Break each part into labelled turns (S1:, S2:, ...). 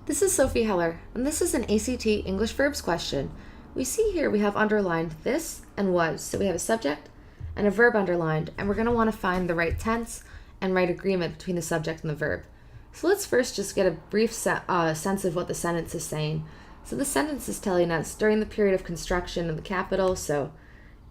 S1: This is Sophie Heller, and this is an ACT English Verbs question. We see here we have underlined this and was, so we have a subject and a verb underlined, and we're going to want to find the right tense and right agreement between the subject and the verb. So let's first just get a brief sense of what the sentence is saying. So the sentence is telling us during the period of construction of the Capitol, so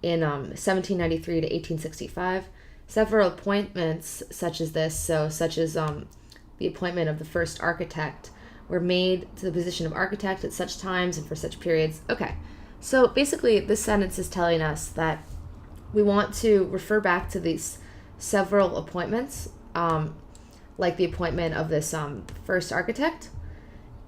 S1: in 1793 to 1865, several appointments such as this, such as the appointment of the first architect, were made to the position of architect at such times and for such periods. Okay, so basically this sentence is telling us that we want to refer back to these several appointments, like the appointment of this first architect,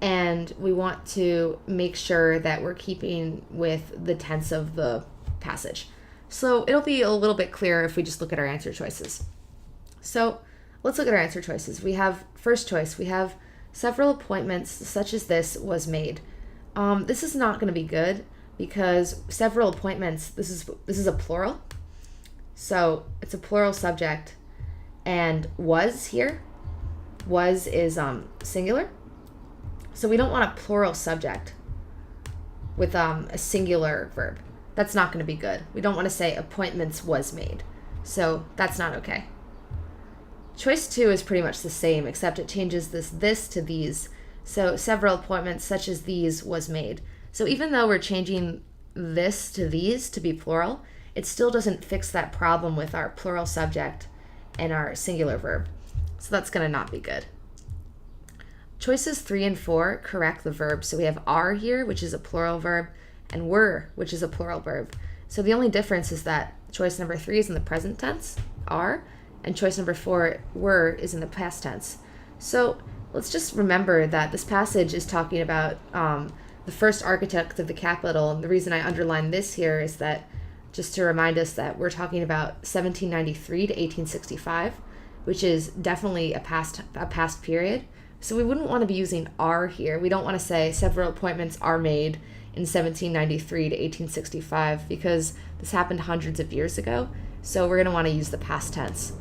S1: and we want to make sure that we're keeping with the tense of the passage. So it'll be a little bit clearer if we just look at our answer choices. So let's look at our answer choices. We have first choice, we have several appointments such as this was made. This is not going to be good because several appointments, this is a plural. So it's a plural subject, and was here, was is singular. So we don't want a plural subject with a singular verb. That's not going to be good. We don't want to say appointments was made. So that's not okay. Choice 2 is pretty much the same, except it changes this to these. So several appointments such as these was made. So even though we're changing this to these to be plural, it still doesn't fix that problem with our plural subject and our singular verb. So that's going to not be good. Choices 3 and 4 correct the verb. So we have are here, which is a plural verb, and were, which is a plural verb. So the only difference is that choice number 3 is in the present tense, are, and choice number 4, were, is in the past tense. So let's just remember that this passage is talking about the first architect of the Capitol. And the reason I underline this here is that just to remind us that we're talking about 1793 to 1865, which is definitely a past period. So we wouldn't want to be using are here. We don't want to say several appointments are made in 1793 to 1865 because this happened hundreds of years ago. So we're going to want to use the past tense.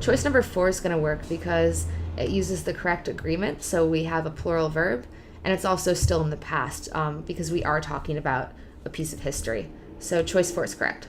S1: Choice number 4 is going to work because it uses the correct agreement. So we have a plural verb, and it's also still in the past because we are talking about a piece of history. So choice 4 is correct.